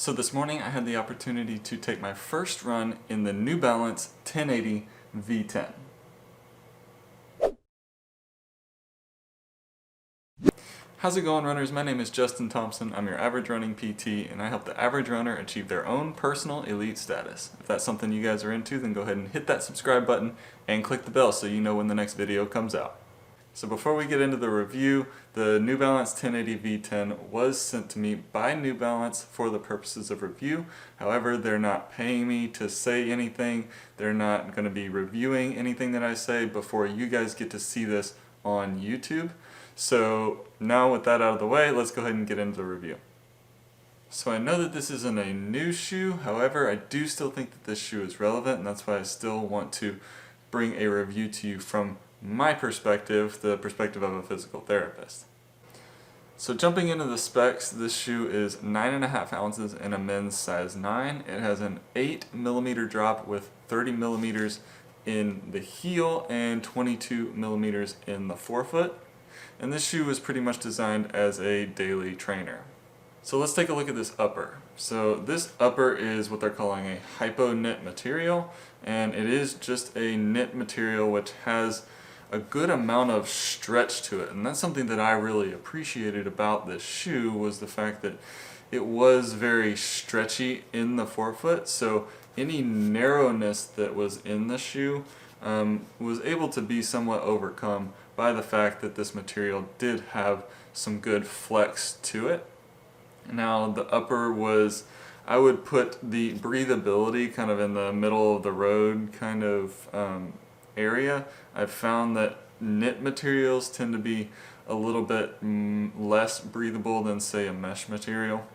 So this morning I had the opportunity to take my first run in the New Balance 1080 V10. How's it going, runners? My name is Justin Thompson. I'm your average running PT, and I help the average runner achieve their own personal elite status. If that's something you guys are into, then go ahead and hit that subscribe button and click the bell so you know when the next video comes out. So before we get into the review, the New Balance 1080 V10 was sent to me by New Balance for the purposes of review. However, they're not paying me to say anything. They're not going to be reviewing anything that I say before you guys get to see this on YouTube. So now with that out of the way, let's go ahead and get into the review. So I know that this isn't a new shoe, however, I do still think that this shoe is relevant, and that's why I still want to bring a review to you from my perspective, the perspective of a physical therapist. So jumping into the specs, this shoe is 9.5 ounces in a men's size 9. It has an 8mm drop with 30mm in the heel and 22mm in the forefoot. And this shoe is pretty much designed as a daily trainer. So let's take a look at this upper. So this upper is what they're calling a hypo knit material, and it is just a knit material which has a good amount of stretch to it, and that's something that I really appreciated about this shoe, was the fact that it was very stretchy in the forefoot, so any narrowness that was in the shoe was able to be somewhat overcome by the fact that this material did have some good flex to it. Now the upper was, I would put the breathability kind of in the middle of the road kind of area. I've found that knit materials tend to be a little bit less breathable than, say, a mesh material.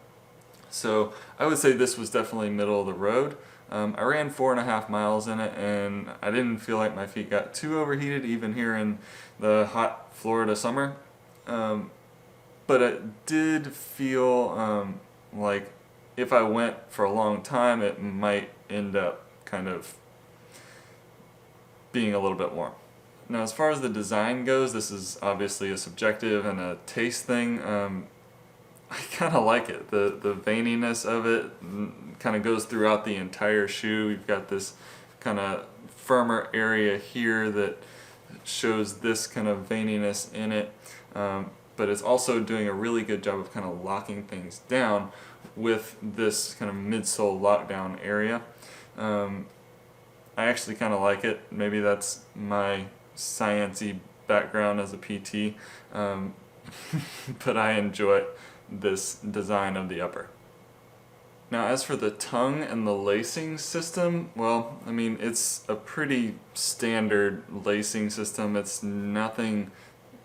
So I would say this was definitely middle of the road. I ran 4.5 miles in it, and I didn't feel like my feet got too overheated even here in the hot Florida summer. But it did feel like if I went for a long time, it might end up kind of being a little bit warm. Now, as far as the design goes, this is obviously a subjective and a taste thing. I kind of like it. The veininess of it kind of goes throughout the entire shoe. You've got this kind of firmer area here that shows this kind of veininess in it, but it's also doing a really good job of kind of locking things down with this kind of midsole lockdown area. I actually kind of like it. Maybe that's my science-y background as a PT, but I enjoy this design of the upper. Now, as for the tongue and the lacing system, well, I mean, it's a pretty standard lacing system. It's nothing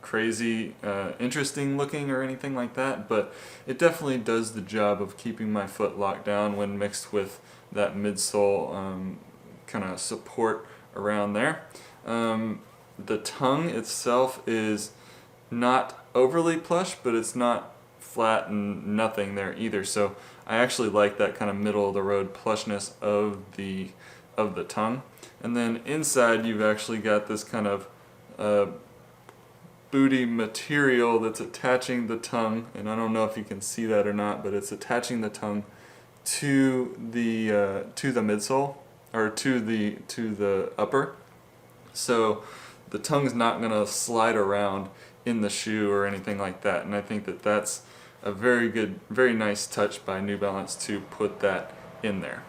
crazy interesting looking or anything like that, but it definitely does the job of keeping my foot locked down when mixed with that midsole kind of support around there. The tongue itself is not overly plush, but it's not flat and nothing there either, so I actually like that kind of middle of the road plushness of the tongue. And then inside you've actually got this kind of booty material that's attaching the tongue, and I don't know if you can see that or not, but it's attaching the tongue to the midsole, or to the upper. So the tongue's not going to slide around in the shoe or anything like that, and I think that that's a very good, very nice touch by New Balance to put that in there.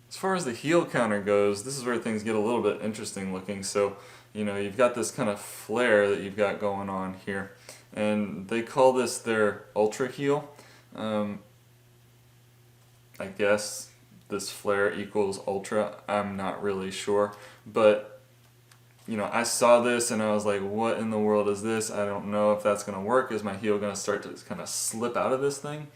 As far as the heel counter goes, this is where things get a little bit interesting looking. So, you know, you've got this kind of flare that you've got going on here, and they call this their ultra heel. I guess this flare equals ultra, I'm not really sure, but you know, I saw this and I was like, what in the world is this? I don't know if that's going to work. Is my heel going to start to kind of slip out of this thing?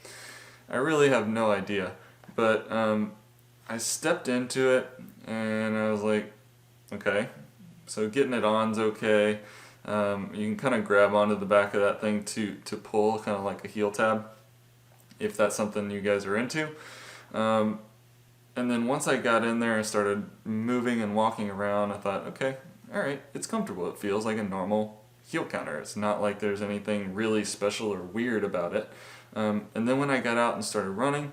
I really have no idea, but I stepped into it and I was like, okay, so getting it on's okay. You can kind of grab onto the back of that thing to pull, kind of like a heel tab, if that's something you guys are into. And then once I got in there and started moving and walking around, I thought, okay, alright, it's comfortable. It feels like a normal heel counter. It's not like there's anything really special or weird about it. And then when I got out and started running,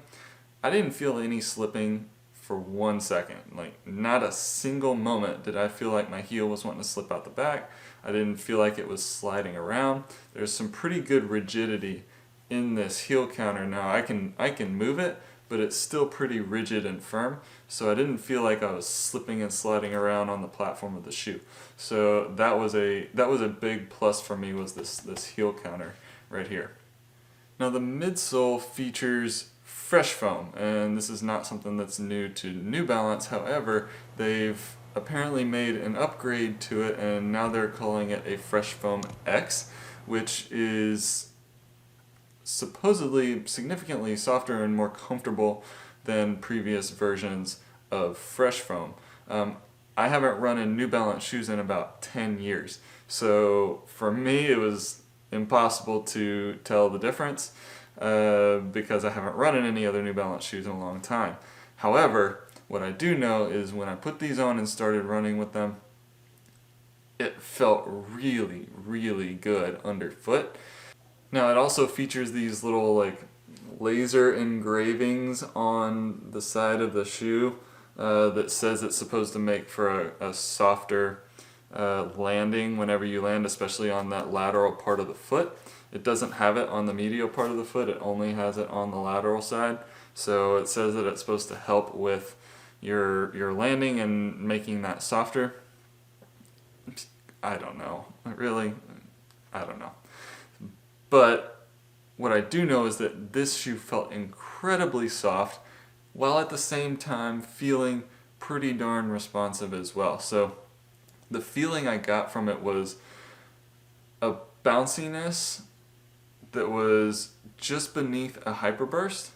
I didn't feel any slipping for 1 second. Like, not a single moment did I feel like my heel was wanting to slip out the back. I didn't feel like it was sliding around. There's some pretty good rigidity in this heel counter now. I can move it, but it's still pretty rigid and firm. So I didn't feel like I was slipping and sliding around on the platform of the shoe. So that was a big plus for me, was this heel counter right here. Now the midsole features fresh foam, and this is not something that's new to New Balance. However, they've apparently made an upgrade to it, and now they're calling it a Fresh Foam X, which is supposedly significantly softer and more comfortable than previous versions of Fresh Foam. I haven't run in New Balance shoes in about 10 years, so for me it was impossible to tell the difference because I haven't run in any other New Balance shoes in a long time. However, what I do know is when I put these on and started running with them, it felt really, really good underfoot. Now it also features these little like laser engravings on the side of the shoe that says it's supposed to make for a softer landing whenever you land, especially on that lateral part of the foot. It doesn't have it on the medial part of the foot, it only has it on the lateral side. So it says that it's supposed to help with your landing and making that softer. I don't know. Really, I don't know. But what I do know is that this shoe felt incredibly soft while at the same time feeling pretty darn responsive as well. So the feeling I got from it was a bounciness that was just beneath a hyperburst,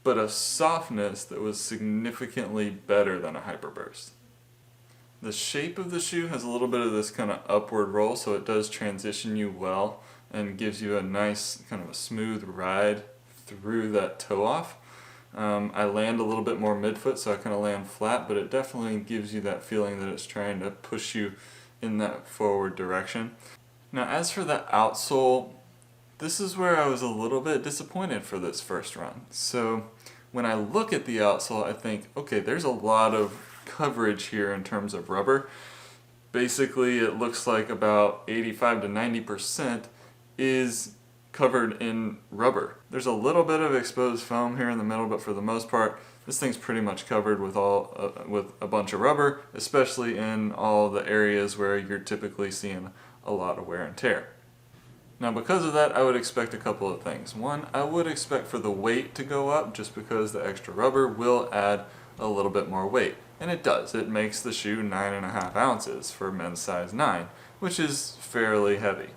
but a softness that was significantly better than a hyperburst. The shape of the shoe has a little bit of this kind of upward roll, so it does transition you well and gives you a nice kind of a smooth ride through that toe off. I land a little bit more midfoot, so I kind of land flat, but it definitely gives you that feeling that it's trying to push you in that forward direction. Now as for the outsole, this is where I was a little bit disappointed for this first run. So when I look at the outsole, I think, okay, there's a lot of coverage here in terms of rubber. Basically, it looks like about 85 to 90% is covered in rubber. There's a little bit of exposed foam here in the middle, but for the most part, this thing's pretty much covered with with a bunch of rubber, especially in all the areas where you're typically seeing a lot of wear and tear. Now because of that, I would expect a couple of things. One, I would expect for the weight to go up just because the extra rubber will add a little bit more weight. And it does. It makes the shoe 9.5 ounces for men's size 9, which is fairly heavy.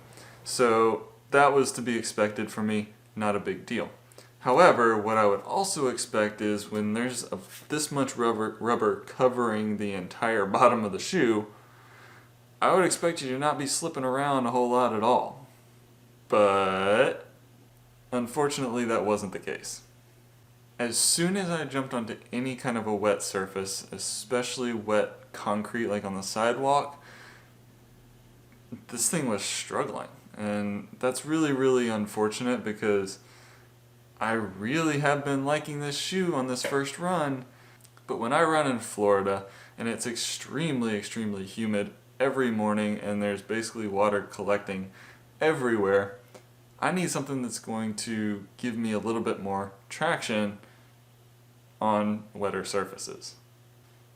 So that was to be expected for me, not a big deal. However, what I would also expect is when there's this much rubber covering the entire bottom of the shoe, I would expect you to not be slipping around a whole lot at all. But unfortunately, that wasn't the case. As soon as I jumped onto any kind of a wet surface, especially wet concrete like on the sidewalk, this thing was struggling. And that's really, really unfortunate because I really have been liking this shoe on this first run. But when I run in Florida and it's extremely, extremely humid every morning and there's basically water collecting everywhere, I need something that's going to give me a little bit more traction on wetter surfaces.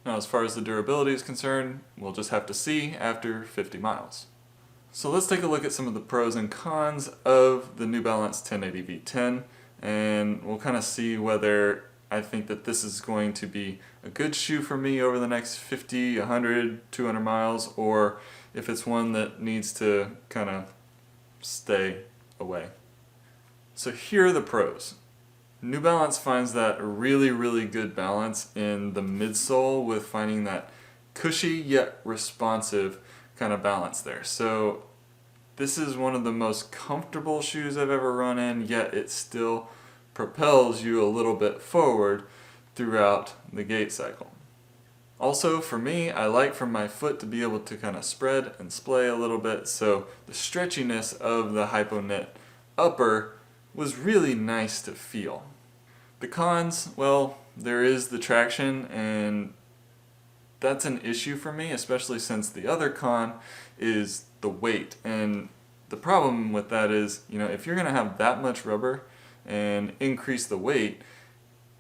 Now as far as the durability is concerned, we'll just have to see after 50 miles. So let's take a look at some of the pros and cons of the New Balance 1080 V10, and we'll kind of see whether I think that this is going to be a good shoe for me over the next 50, 100, 200 miles, or if it's one that needs to kind of stay away. So here are the pros. New Balance finds that really, really good balance in the midsole with finding that cushy yet responsive kind of balance there. So this is one of the most comfortable shoes I've ever run in, yet it still propels you a little bit forward throughout the gait cycle. Also for me, I like for my foot to be able to kind of spread and splay a little bit, so the stretchiness of the Hypo Knit upper was really nice to feel. The cons, well, there is the traction, and that's an issue for me, especially since the other con is the weight. And the problem with that is, if you're going to have that much rubber and increase the weight,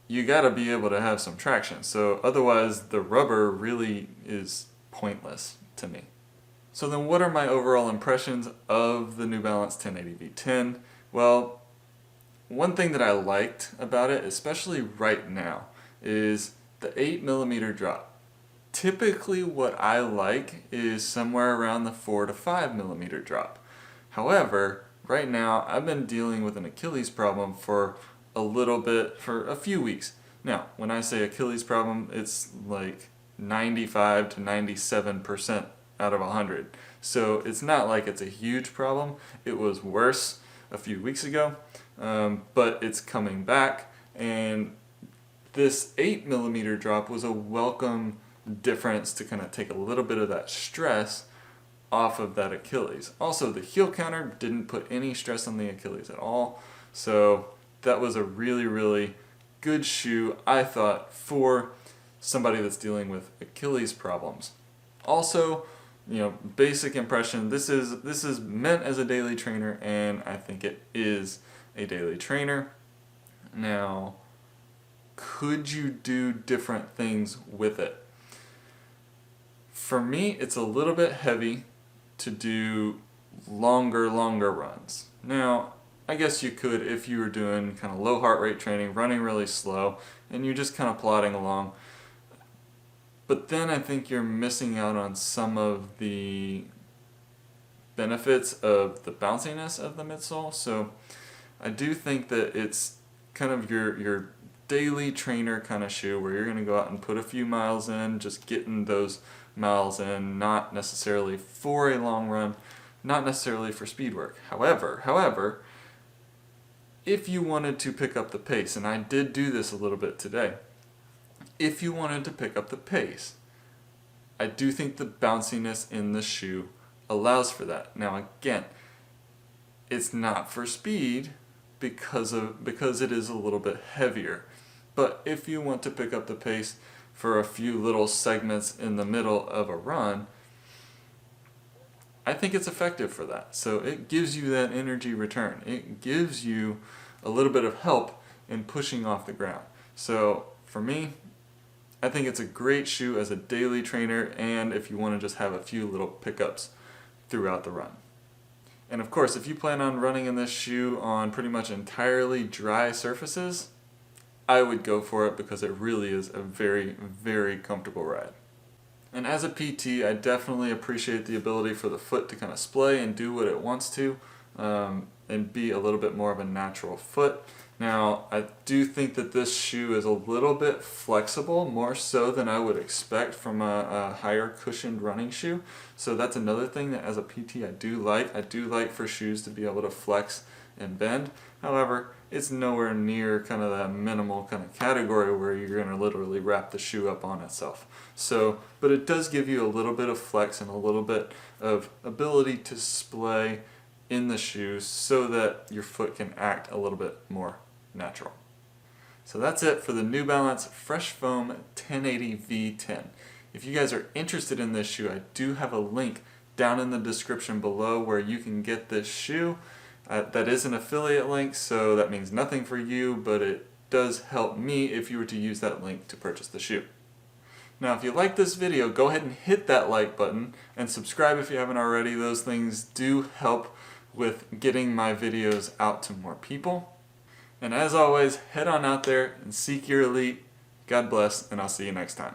you got to be able to have some traction. So otherwise, the rubber really is pointless to me. So then what are my overall impressions of the New Balance 1080 V10? Well, one thing that I liked about it, especially right now, is the 8mm drop. Typically what I like is somewhere around the 4 to 5mm drop. However, right now I've been dealing with an Achilles problem for a few weeks. Now, when I say Achilles problem, it's like 95 to 97% out of 100. So it's not like it's a huge problem. It was worse a few weeks ago, but it's coming back, and this 8mm drop was a welcome difference to kind of take a little bit of that stress off of that Achilles. Also, the heel counter didn't put any stress on the Achilles at all, so that was a really, really good shoe, I thought, for somebody that's dealing with Achilles problems. Also, basic impression, this is meant as a daily trainer, and I think it is a daily trainer. Now, could you do different things with it? For me, it's a little bit heavy to do longer runs. Now, I guess you could if you were doing kind of low heart rate training, running really slow, and you're just kind of plodding along. But then I think you're missing out on some of the benefits of the bounciness of the midsole. So I do think that it's kind of your daily trainer kind of shoe where you're going to go out and put a few miles in, just getting those miles in, not necessarily for a long run, not necessarily for speed work. However, if you wanted to pick up the pace, and I did do this a little bit today, if you wanted to pick up the pace, I do think the bounciness in the shoe allows for that. Now again, it's not for speed because it is a little bit heavier. But if you want to pick up the pace for a few little segments in the middle of a run, I think it's effective for that. So it gives you that energy return. It gives you a little bit of help in pushing off the ground. So for me, I think it's a great shoe as a daily trainer, and if you want to just have a few little pickups throughout the run. And of course, if you plan on running in this shoe on pretty much entirely dry surfaces, I would go for it because it really is a very, very comfortable ride. And as a PT, I definitely appreciate the ability for the foot to kind of splay and do what it wants to, and be a little bit more of a natural foot. Now, I do think that this shoe is a little bit flexible, more so than I would expect from a higher cushioned running shoe. So that's another thing that as a PT I do like. I do like for shoes to be able to flex and bend. However, it's nowhere near kind of that minimal kind of category where you're going to literally wrap the shoe up on itself. So, but it does give you a little bit of flex and a little bit of ability to splay in the shoes so that your foot can act a little bit more natural. So that's it for the New Balance Fresh Foam 1080 V10. If you guys are interested in this shoe, I do have a link down in the description below where you can get this shoe. That is an affiliate link, so that means nothing for you, but it does help me if you were to use that link to purchase the shoe. Now, if you like this video, go ahead and hit that like button and subscribe if you haven't already. Those things do help with getting my videos out to more people. And as always, head on out there and seek your elite. God bless, and I'll see you next time.